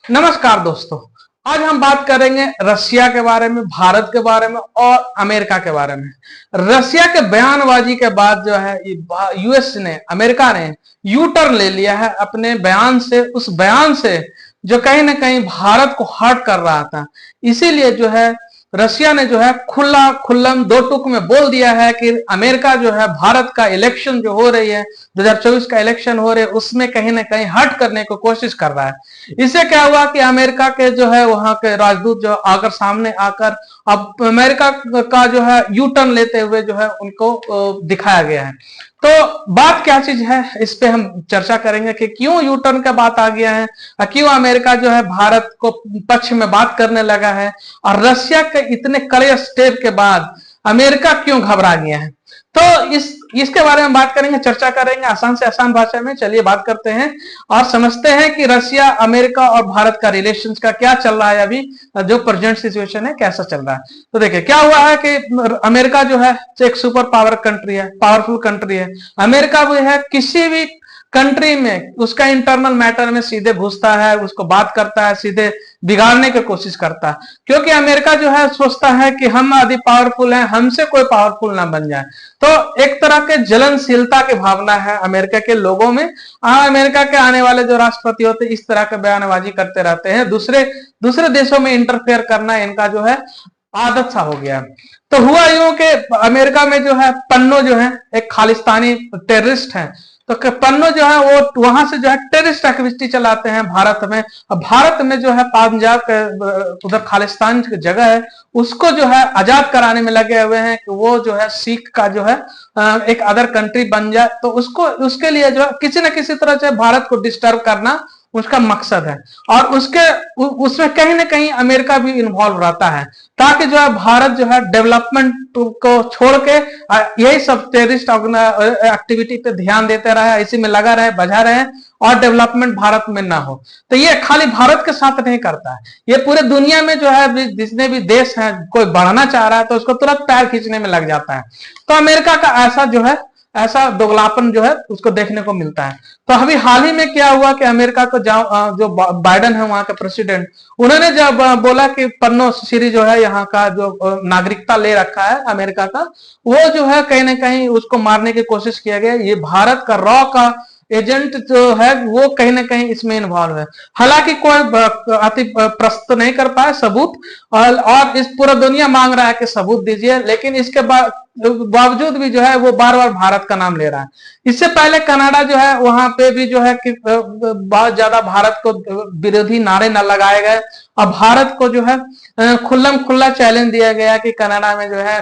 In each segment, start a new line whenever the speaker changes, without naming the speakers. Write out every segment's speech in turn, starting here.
नमस्कार दोस्तों। आज हम बात करेंगे रशिया के बारे में, भारत के बारे में और अमेरिका के बारे में। रशिया के बयानबाजी के बाद जो है यूएस ने, अमेरिका ने यू टर्न ले लिया है अपने बयान से। उस बयान से जो कहीं ना कहीं भारत को हर्ट कर रहा था, इसीलिए जो है रशिया ने जो है खुल्लम दो टूक में बोल दिया है कि अमेरिका जो है भारत का इलेक्शन जो हो रही है, 2024 का इलेक्शन हो रहे है, उसमें कहीं ना कहीं हर्ट करने की कोशिश कर रहा है। इससे क्या हुआ कि अमेरिका के जो है वहां के राजदूत जो आकर सामने आकर अब अमेरिका का जो है यू टर्न लेते हुए जो है उनको दिखाया गया है। तो बात क्या चीज है, इस पे हम चर्चा करेंगे कि क्यों यू टर्न का बात आ गया है, क्यों अमेरिका जो है भारत को पक्ष में बात करने लगा है, और रशिया के इतने कड़े स्टेप के बाद अमेरिका क्यों घबरा गया है। तो इसके बारे में बात करेंगे, चर्चा करेंगे आसान से आसान भाषा में। चलिए बात करते हैं और समझते हैं कि रशिया, अमेरिका और भारत का रिलेशंस का क्या चल रहा है, अभी जो प्रेजेंट सिचुएशन है कैसा चल रहा है। तो देखिए क्या हुआ है कि अमेरिका जो है एक सुपर पावर कंट्री है, पावरफुल कंट्री है। अमेरिका भी है किसी भी कंट्री में उसका इंटरनल मैटर में सीधे घुसता है, उसको बात करता है, सीधे बिगाड़ने की कोशिश करता है, क्योंकि अमेरिका जो है सोचता है कि हम अधिक पावरफुल हैं, हमसे कोई पावरफुल ना बन जाए। तो एक तरह के जलनशीलता की भावना है अमेरिका के लोगों में। अमेरिका के आने वाले जो राष्ट्रपति होते हैं इस तरह के बयानबाजी करते रहते हैं, दूसरे देशों में इंटरफेयर करना इनका जो है आदत सा हो गया। तो हुआ यूं कि अमेरिका में जो है पन्नो जो है एक खालिस्तानी टेररिस्ट है। तो पन्नो जो है वो वहां से जो है टेररिस्ट एक्टिविटी चलाते हैं भारत में। और भारत में जो है पंजाब के उधर खालिस्तान की जगह है, उसको जो है आजाद कराने में लगे हुए हैं कि वो जो है सिख का जो है एक अदर कंट्री बन जाए। तो उसके लिए जो है किसी न किसी तरह से भारत को डिस्टर्ब करना उसका मकसद है, और उसमें कहीं ना कहीं अमेरिका भी इन्वॉल्व रहता है, ताकि जो है भारत जो है डेवलपमेंट को छोड़ के यही सब टेररिस्ट एक्टिविटी पे ध्यान देते रहे, इसी में लगा रहे, बजा रहे, और डेवलपमेंट भारत में ना हो। तो ये खाली भारत के साथ नहीं करता है, ये पूरे दुनिया में जो है जितने भी देश हैं, कोई बढ़ना चाह रहा है तो उसको तुरंत पैर खींचने में लग जाता है। तो अमेरिका का ऐसा जो है ऐसा दोगलापन जो है उसको देखने को मिलता है। तो अभी हाल ही में क्या हुआ कि अमेरिका को जो बाइडेन है वहां के प्रेसिडेंट, उन्होंने जब बोला कि पन्नो श्री जो है यहाँ का जो नागरिकता ले रखा है अमेरिका का, वो जो है कहीं ना कहीं उसको मारने की कोशिश किया गया। ये भारत का रॉ का एजेंट जो है वो कहीं ना कहीं इसमें इन्वॉल्व है। हालांकि कोई अति प्रस्तुत नहीं कर पाया सबूत, और इस पूरा दुनिया मांग रहा है कि सबूत दीजिए, लेकिन इसके बावजूद भी जो है वो बार बार भारत का नाम ले रहा है। इससे पहले कनाडा जो है वहां पे भी जो है कि बहुत ज्यादा भारत को विरोधी नारे न लगाए गए, और भारत को जो है खुल्ला चैलेंज दिया गया कि कनाडा में जो है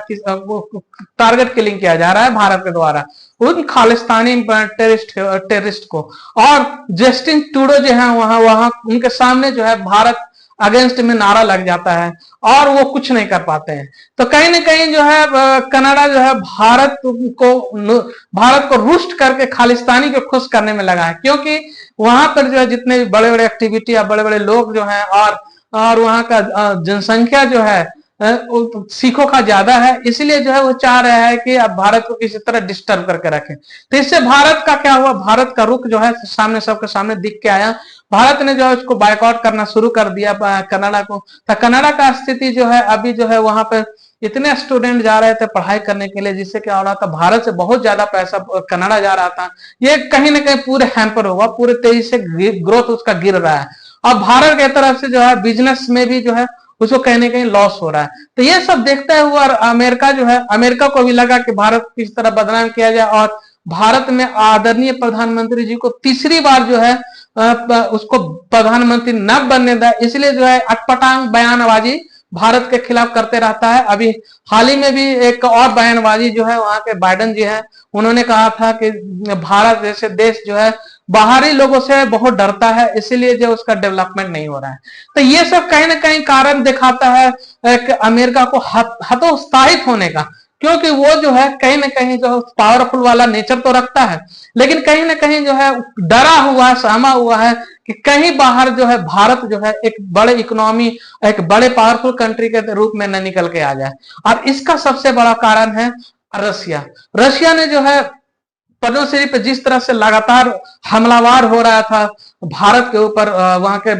टारगेट किलिंग किया जा रहा है भारत के द्वारा उन खालिस्तानी टेररिस्ट को। और जस्टिन ट्रूडो जो है वहां उनके सामने जो है भारत अगेंस्ट में नारा लग जाता है, और वो कुछ नहीं कर पाते हैं। तो कहीं ना कहीं जो है कनाडा जो है भारत को रुष्ट करके खालिस्तानी को खुश करने में लगा है, क्योंकि वहां पर जो है जितने भी बड़े बड़े एक्टिविटी या बड़े बड़े लोग जो हैं, और वहां का जनसंख्या जो है सिखों का ज्यादा है, इसलिए जो है वो चाह रहा है कि अब भारत को किसी तरह डिस्टर्ब करके रखें। तो इससे भारत का क्या हुआ, भारत का रुख जो है सामने सबके सामने दिख के आया। भारत ने जो है उसको बायकॉट करना शुरू कर दिया कनाडा को। तो कनाडा का स्थिति जो है अभी जो है वहां पर इतने स्टूडेंट जा रहे थे पढ़ाई करने के लिए, जिससे क्या हो रहा था भारत से बहुत ज्यादा पैसा कनाडा जा रहा था। ये कहीं ना कहीं पूरे हैम्पर होगा, पूरे तेजी से ग्रोथ उसका गिर रहा है, और भारत की तरफ से जो है बिजनेस में भी जो है उसको कहीं ना कहीं लॉस हो रहा है। तो ये सब देखते हुए अमेरिका जो है, अमेरिका को भी लगा कि भारत को किस तरह बदनाम किया जाए, और भारत में आदरणीय प्रधानमंत्री जी को तीसरी बार जो है उसको प्रधानमंत्री न बनने दें, इसलिए जो है अटपटांग बयानबाजी भारत के खिलाफ करते रहता है। अभी हाल ही में भी एक और बयानबाजी जो है वहां के बाइडेन जी है, उन्होंने कहा था कि भारत जैसे देश जो है बाहरी लोगों से बहुत डरता है, इसीलिए जो उसका डेवलपमेंट नहीं हो रहा है। तो ये सब कहीं ना कहीं कारण दिखाता है कि अमेरिका को हतोत्साहित होने का, क्योंकि वो जो है कहीं ना कहीं जो पावरफुल वाला नेचर तो रखता है, लेकिन कहीं ना कहीं जो है डरा हुआ है, सहमा हुआ है कि कहीं बाहर जो है भारत जो है एक बड़े इकोनॉमी, एक बड़े पावरफुल कंट्री के रूप में न निकल के आ जाए। और इसका सबसे बड़ा कारण है रशिया। रशिया ने जो है पद्मश्री पे जिस तरह से लगातार हमलावार हो रहा था भारत के ऊपर, वहां के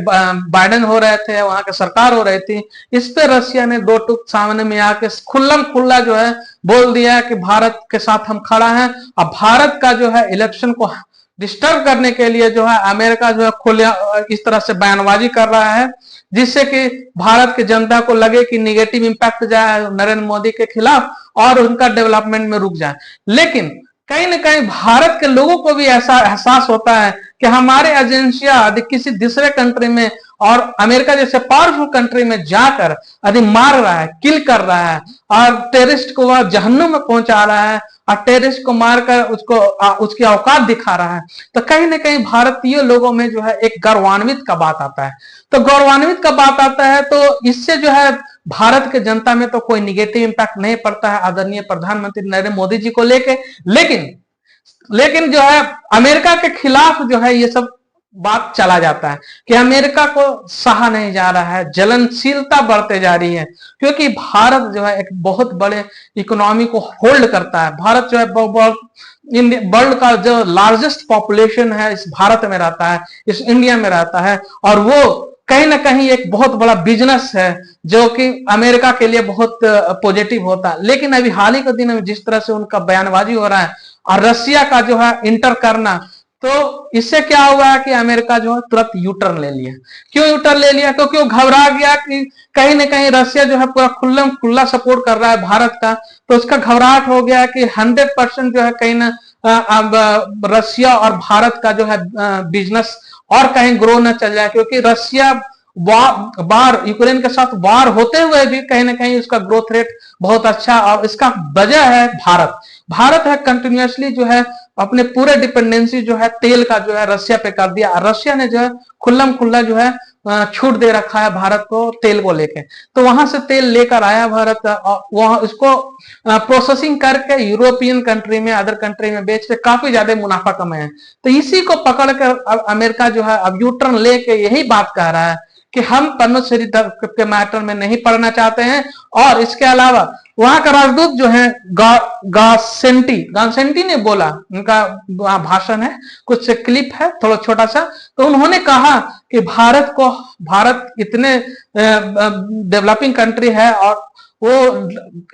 बाइडेन हो रहे थे, वहां के सरकार हो रही थी, इस पे रशिया ने दो टूक सामने में आके खुल्लम खुल्ला जो है बोल दिया कि भारत के साथ हम खड़ा हैं। अब भारत का जो है इलेक्शन को डिस्टर्ब करने के लिए जो है अमेरिका जो है खुले इस तरह से बयानबाजी कर रहा है, जिससे कि भारत की जनता को लगे कि निगेटिव इंपैक्ट जाए नरेंद्र मोदी के खिलाफ और उनका डेवलपमेंट में रुक जाए। लेकिन कहीं ना कहीं भारत के लोगों को भी ऐसा एहसास होता है कि हमारे एजेंसियां यदि किसी दूसरे कंट्री में और अमेरिका जैसे पावरफुल कंट्री में जाकर यदि मार रहा है, किल कर रहा है और टेररिस्ट को वह जहन्नुम में पहुंचा रहा है और टेररिस्ट को मारकर उसको उसकी औकात दिखा रहा है, तो कहीं ना कहीं भारतीय लोगों में जो है एक गौरवान्वित का बात आता है। तो गौरवान्वित का बात आता है तो इससे जो है भारत के जनता में तो कोई निगेटिव इंपैक्ट नहीं पड़ता है आदरणीय प्रधानमंत्री नरेंद्र मोदी जी को लेके। लेकिन जो है अमेरिका के खिलाफ जो है ये सब बात चला जाता है कि अमेरिका को सहा नहीं जा रहा है, जलनशीलता बढ़ते जा रही है, क्योंकि भारत जो है एक बहुत बड़े इकोनॉमी को होल्ड करता है। भारत जो है वर्ल्ड का जो लार्जेस्ट पॉपुलेशन है इस भारत में रहता है, इस इंडिया में रहता है, और वो कहीं ना कहीं एक बहुत बड़ा बिजनेस है जो कि अमेरिका के लिए बहुत पॉजिटिव होता है। लेकिन अभी हाल ही के दिन में जिस तरह से उनका बयानबाजी हो रहा है और रशिया का जो है इंटर करना, तो इससे क्या हुआ है कि अमेरिका जो है तुरंत यू टर्न ले लिया। क्यों यू टर्न ले लिया? क्योंकि वो घबरा गया कि कहीं ना कहीं रशिया जो है पूरा खुला सपोर्ट कर रहा है भारत का, तो उसका घबराहट हो गया कि 100% जो है कहीं ना अब रशिया और भारत का जो है बिजनेस और कहीं ग्रो न चल जाए, क्योंकि रशिया वार यूक्रेन के साथ वार होते हुए भी कहीं ना कहीं उसका ग्रोथ रेट बहुत अच्छा, और इसका वजह है भारत है कंटिन्यूअसली जो है अपने पूरे डिपेंडेंसी जो है तेल का जो है रशिया पे कर दिया। रशिया ने जो है खुल्लम खुल्ला जो है छूट दे रखा है भारत को तेल को लेके, तो वहां से तेल लेकर आया भारत, वहां उसको प्रोसेसिंग करके यूरोपियन कंट्री में अदर कंट्री में बेच के काफी ज्यादा मुनाफा कमाए। तो इसी को पकड़कर अब अमेरिका जो है अब यू टर्न लेके यही बात कह रहा है कि हम पद्मश्री के मैटर में नहीं पढ़ना चाहते हैं। और इसके अलावा वहां का राजदूत जो है गासेंटी ने बोला, उनका भाषण है, कुछ क्लिप है थोड़ा छोटा सा, तो उन्होंने कहा कि भारत इतने डेवलपिंग कंट्री है और वो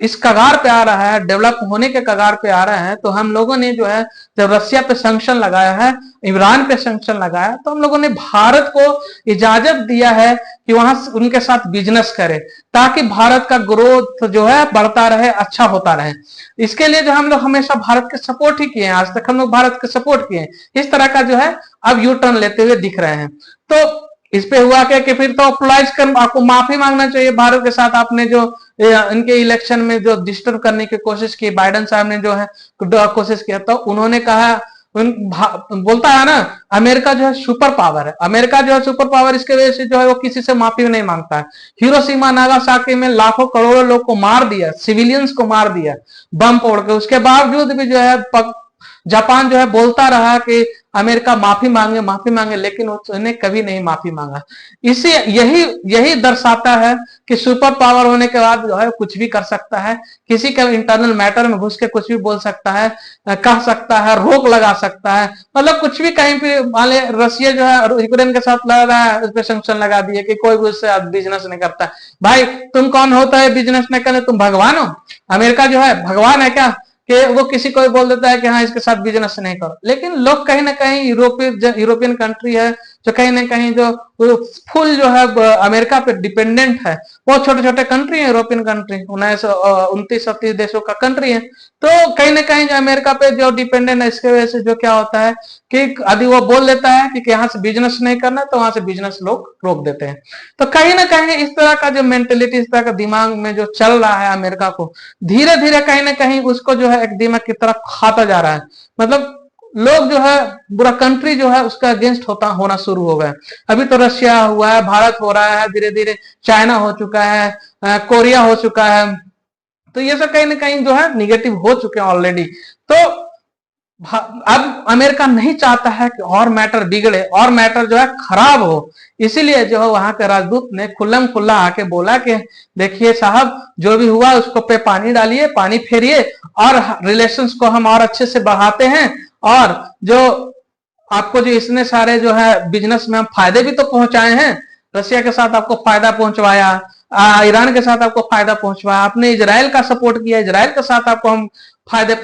इस कगार पे आ रहा है, डेवलप होने के कगार पे आ रहा है, तो हम लोगों ने जो है जब रशिया पे सैंक्शन लगाया है, ईरान पे सैंक्शन लगाया, तो हम लोगों ने भारत को इजाजत दिया है कि वहां उनके साथ बिजनेस करे, ताकि भारत का ग्रोथ जो है बढ़ता रहे, अच्छा होता रहे। इसके लिए जो हम लोग हमेशा भारत के सपोर्ट ही किए हैं, आज तक हम लोग भारत के सपोर्ट किए हैं। इस तरह का जो है अब यू टर्न लेते हुए दिख रहे हैं। तो इस पे हुआ क्या कि फिर तो अप्लाइज कर आपको माफी मांगना चाहिए भारत के साथ, आपने जो इनके इलेक्शन में जो डिस्टर्ब करने की कोशिश की, बाइडेन साहब ने जो है कोशिश किया, तो उन्होंने कहा बोलता है ना अमेरिका जो है सुपर पावर है, अमेरिका जो है सुपर पावर, इसके वजह से जो है वो किसी से माफी नहीं मांगता है। हिरोशिमा नागासाकी में लाखों करोड़ों लोग को मार दिया, सिविलियंस को मार दिया बम फोड़ के, उसके बावजूद भी जो है जापान जो है बोलता रहा कि अमेरिका माफी मांगे, लेकिन उसने कभी नहीं माफी मांगा। इसे यही दर्शाता है कि सुपर पावर होने के बाद जो है कुछ भी कर सकता है, किसी के इंटरनल मैटर में घुस के कुछ भी बोल सकता है, कह सकता है, रोक लगा सकता है, मतलब कुछ भी कहीं पे। मान ले रशिया जो है यूक्रेन के साथ लड़ रहा है, उस पर सैंक्शन लगा दिए कि कोई भी उससे बिजनेस नहीं करता। भाई तुम कौन होता है बिजनेस नहीं करने? तुम भगवान हो? अमेरिका जो है भगवान है क्या कि वो किसी को बोल देता है कि हाँ इसके साथ बिजनेस नहीं करो? लेकिन लोग कहीं ना कहीं यूरोपियन कंट्री है जो कहीं ना कहीं जो फुल जो है अमेरिका पे डिपेंडेंट है, बहुत छोटे छोटे कंट्री है यूरोपियन कंट्री, 29-30 देशों का कंट्री है, तो कहीं ना कहीं जो अमेरिका पे जो डिपेंडेंट है, इसके वजह से जो क्या होता है कि यदि वो बोल देता है कि यहाँ से बिजनेस नहीं करना, तो वहां से बिजनेस लोग रोक देते हैं। तो कहीं ना कहीं इस तरह का जो मेंटेलिटी, इस तरह का दिमाग में जो चल रहा है अमेरिका को, धीरे धीरे कहीं ना कहीं उसको जो है एक दिमाग की तरफ खाता जा रहा है। मतलब लोग जो है पूरा कंट्री जो है उसका अगेंस्ट होना शुरू हो गया। अभी तो रशिया हुआ है, भारत हो रहा है, धीरे धीरे चाइना हो चुका है, कोरिया हो चुका है, तो ये सब कहीं ना कहीं जो है निगेटिव हो चुके हैं ऑलरेडी। तो अब अमेरिका नहीं चाहता है कि और मैटर बिगड़े और मैटर जो है खराब हो, इसीलिए जो है वहां के राजदूत ने खुल्लम खुल्ला आके बोला कि देखिए साहब, जो भी हुआ उसको पे पानी डालिए, पानी फेरिए और रिलेशंस को हम और अच्छे से बढ़ाते हैं और जो आपको जो इसने सारे जो है बिजनेस में हम फायदे भी तो पहुंचाए हैं। रशिया के साथ आपको फायदा पहुंचवाया, ईरान के साथ आपको फायदा पहुंचवाया, आपने इजराइल का सपोर्ट किया, इजराइल के साथ आपको हम फायदा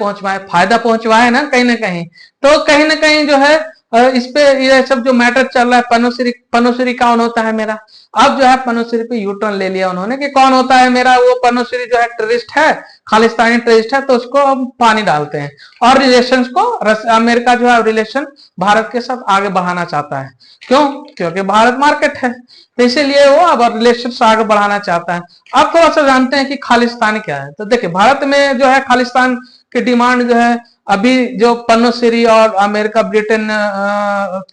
पहुंचवाए ना कहीं ना कहीं। तो कहीं ना कहीं जो है इस पे ये सब जो मैटर चल रहा है, पनोसरी कौन होता है मेरा। अब जो है पनोसरी पे यू टर्न ले लिया उन्होंने कि कौन होता है मेरा, वो पनोसरी जो है टेररिस्ट है, खालिस्तानी टेररिस्ट है, तो उसको हम पानी डालते हैं। और रिलेशंस को अमेरिका जो है रिलेशन भारत के साथ आगे बढ़ाना चाहता है। क्यों? क्योंकि भारत मार्केट है, तो इसीलिए वो अब रिलेशन आगे बढ़ाना चाहता है। अब थोड़ा सा जानते हैं कि खालिस्तान क्या है। तो देखिए भारत में जो है खालिस्तान की डिमांड जो है अभी जो पन्नोसिरी और अमेरिका, ब्रिटेन,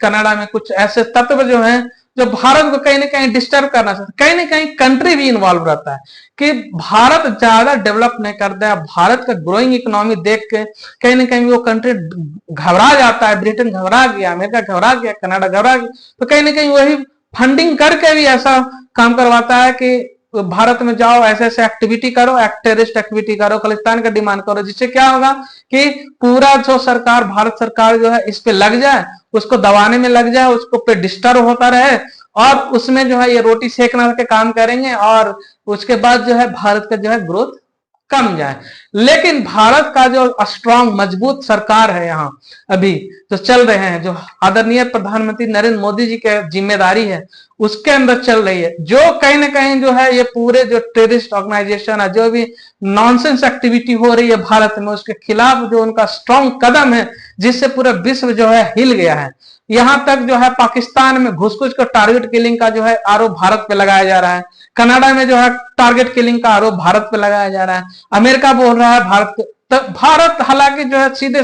कनाडा में कुछ ऐसे तत्व जो हैं जो भारत को कहीं ना कहीं डिस्टर्ब करना चाहते, कहीं ना कहीं कंट्री भी इन्वॉल्व रहता है कि भारत ज्यादा डेवलप नहीं करता है। भारत का ग्रोइंग इकोनॉमी देख के कहीं ना कहीं वो कंट्री घबरा जाता है। ब्रिटेन घबरा गया, अमेरिका घबरा गया, कनाडा घबरा गया, तो कहीं ना कहीं वही फंडिंग करके भी ऐसा काम करवाता है कि भारत में जाओ, ऐसे ऐसे एक्टिविटी करो, टेररिस्ट एक्टिविटी करो, खालिस्तान का डिमांड करो, जिससे क्या होगा कि पूरा जो सरकार, भारत सरकार जो है इस पे लग जाए, उसको दबाने में लग जाए, उसको पे डिस्टर्ब होता रहे, और उसमें जो है ये रोटी सेकना के काम करेंगे, और उसके बाद जो है भारत का जो है ग्रोथ कम जाए। लेकिन भारत का जो स्ट्रांग मजबूत सरकार है यहाँ अभी जो चल रहे हैं, जो आदरणीय प्रधानमंत्री नरेंद्र मोदी जी की जिम्मेदारी है, उसके अंदर चल रही है, जो कहीं ना कहीं जो है ये पूरे जो टेररिस्ट ऑर्गेनाइजेशन है, जो भी नॉनसेंस एक्टिविटी हो रही है भारत में, उसके खिलाफ जो उनका स्ट्रांग कदम है, जिससे पूरा विश्व जो है हिल गया है। यहां तक जो है पाकिस्तान में घुस घुस कर टारगेट किलिंग का जो है आरोप भारत पे लगाया जा रहा है। कनाडा में जो है टारगेट किलिंग का आरोप भारत पे लगाया जा रहा है। अमेरिका बोल रहा है भारत, तो भारत हालांकि जो है सीधे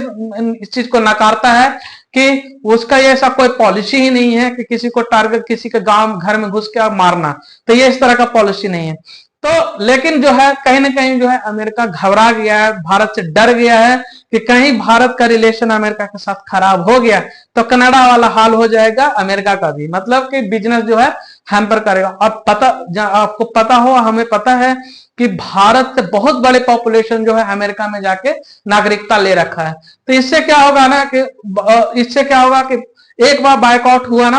इस चीज को नकारता है कि उसका ये ऐसा कोई पॉलिसी ही नहीं है कि किसी को टारगेट, किसी के गांव घर में घुस के मारना, तो ये इस तरह का पॉलिसी नहीं है। तो लेकिन जो है कहीं ना कहीं जो है अमेरिका घबरा गया है, भारत से डर गया है कि कहीं भारत का रिलेशन अमेरिका के साथ खराब हो गया तो कनाडा वाला हाल हो जाएगा अमेरिका का भी, मतलब कि बिजनेस जो है हैम्पर करेगा। और आपको पता हो, हमें पता है कि भारत से बहुत बड़े पॉपुलेशन जो है अमेरिका में जाके नागरिकता ले रखा है। तो इससे क्या होगा ना कि एक बार बायकॉट हुआ ना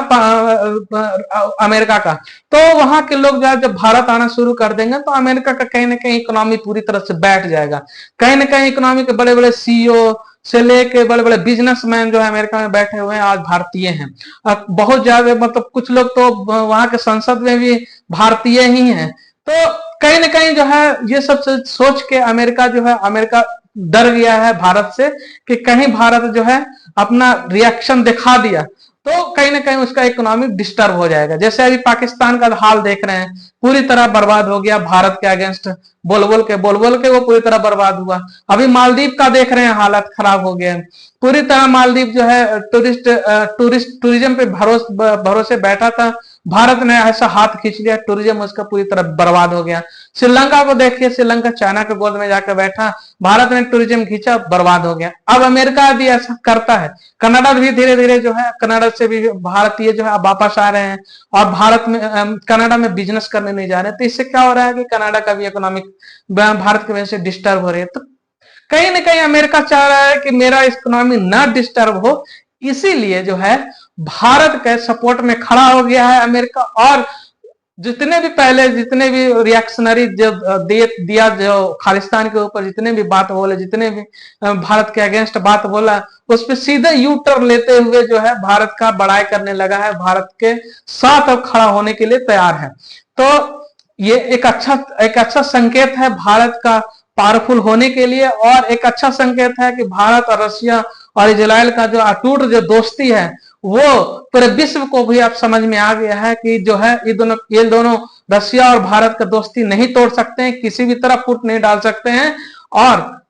अमेरिका का, तो वहां के लोग जब भारत आना शुरू कर देंगे तो अमेरिका का कहीं ना कहीं इकोनॉमी पूरी तरह से बैठ जाएगा। कहीं ना कहीं इकोनॉमी के बड़े बड़े सीईओ से लेके बड़े बड़े बिजनेसमैन जो है अमेरिका में बैठे हुए हैं, आज भारतीय हैं। बहुत ज्यादा, मतलब कुछ लोग तो वहां के संसद में भी भारतीय ही हैं। तो कहीं ना कहीं जो है ये सब सोच के अमेरिका डर गया है भारत से कि कहीं भारत जो है अपना रिएक्शन दिखा दिया तो कहीं ना कहीं उसका इकोनॉमिक डिस्टर्ब हो जाएगा। जैसे अभी पाकिस्तान का हाल देख रहे हैं, पूरी तरह बर्बाद हो गया भारत के अगेंस्ट, बोल बोल के वो पूरी तरह बर्बाद हुआ। अभी मालदीव का देख रहे हैं, हालत खराब हो गया पूरी तरह। मालदीव जो है टूरिज्म पे भरोसे बैठा था, भारत ने ऐसा हाथ खींच लिया, टूरिज्म उसका पूरी तरह बर्बाद हो गया। श्रीलंका को देखिए, श्रीलंका चाइना के गोद में जाकर बैठा, भारत ने टूरिज्म खींचा, बर्बाद हो गया। अब अमेरिका भी ऐसा करता है, कनाडा भी धीरे धीरे जो है, कनाडा से भी भारतीय जो है वापस आ रहे हैं और भारत में कनाडा में बिजनेस करने नहीं जा रहे। तो इससे क्या हो रहा है कि कनाडा का भी इकोनॉमिक भारत की वजह से डिस्टर्ब हो रही है। तो कहीं ना कहीं अमेरिका चाह रहा है कि मेरा इकोनॉमी ना डिस्टर्ब हो, इसीलिए जो है भारत के सपोर्ट में खड़ा हो गया है अमेरिका। और जितने भी रिएक्शनरी जो दिया जो खालिस्तान के ऊपर जितने भी बात बोले, जितने भी भारत के अगेंस्ट बात बोला, उस पर सीधे यू टर्न लेते हुए जो है भारत का बड़ाई करने लगा है, भारत के साथ अब खड़ा होने के लिए तैयार है। तो ये एक अच्छा संकेत है भारत का पावरफुल होने के लिए, और एक अच्छा संकेत है कि भारत और रशिया और इजराइल का जो अटूट जो दोस्ती है वो पूरे विश्व को भी अब समझ में आ गया है कि जो है ये दोनों रशिया और भारत का दोस्ती नहीं तोड़ सकते हैं, किसी भी तरह फुट नहीं डाल सकते हैं। और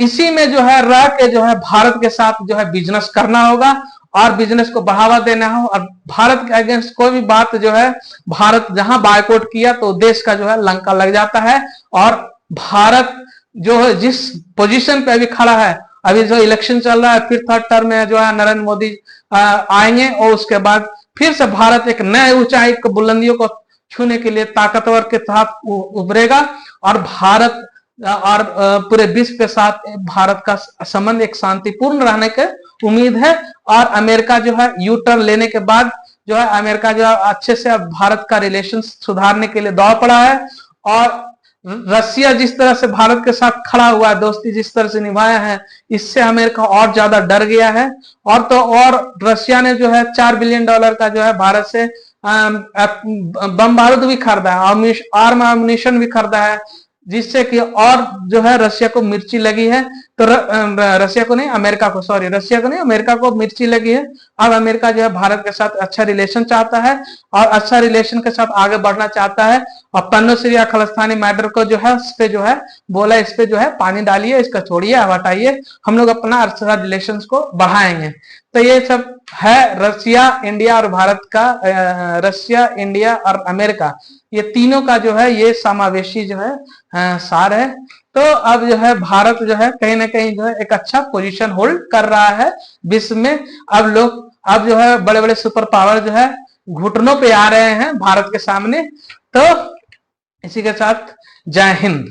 इसी में जो है रह के जो है भारत के साथ जो है बिजनेस करना होगा और बिजनेस को बढ़ावा देना हो। और भारत के अगेंस्ट कोई भी बात जो है, भारत जहां बायकॉट किया तो देश का जो है लंका लग जाता है। और भारत जो है जिस पोजीशन पे अभी खड़ा है, अभी जो इलेक्शन चल रहा है, फिर थर्ड टर्म में जो है नरेंद्र मोदी आएंगे और उसके बाद फिर से भारत एक नए ऊंचाई को, बुलंदियों को छूने के लिए ताकतवर के साथ उभरेगा। और भारत और पूरे विश्व के साथ भारत का संबंध एक शांतिपूर्ण रहने के उम्मीद है। और अमेरिका जो है यू टर्न लेने के बाद जो है अमेरिका जो है अच्छे से अब भारत का रिलेशन सुधारने के लिए दौड़ पड़ा है। और रसिया जिस तरह से भारत के साथ खड़ा हुआ है, दोस्ती जिस तरह से निभाया है, इससे अमेरिका और ज्यादा डर गया है। और तो और रसिया ने जो है $4 बिलियन का जो है भारत से बम बारूद भी खरीदा है, आर्म एम्युनिशन भी खरीदा है, जिससे कि और जो है रसिया को मिर्ची लगी है। तो रसिया को नहीं, अमेरिका को, सॉरी रसिया को नहीं, अमेरिका को मिर्ची लगी है। अब अमेरिका जो है भारत के साथ अच्छा रिलेशन चाहता है और अच्छा रिलेशन के साथ आगे बढ़ना चाहता है। और पन्नो सीरिया खालिस्तानी मैटर को जो है उस पे जो है बोला, इस पे जो है पानी डालिए, इसका छोड़िए, हटाइए, हम लोग अपना अच्छा रिलेशन को बढ़ाएंगे। तो ये सब है रसिया, इंडिया और भारत का, रसिया, इंडिया और अमेरिका, ये तीनों का जो है ये समावेशी जो है सार है। तो अब जो है भारत जो है कहीं ना कहीं जो है एक अच्छा पोजीशन होल्ड कर रहा है विश्व में। अब जो है बड़े बड़े सुपर पावर जो है घुटनों पे आ रहे हैं भारत के सामने। तो इसी के साथ जय हिंद।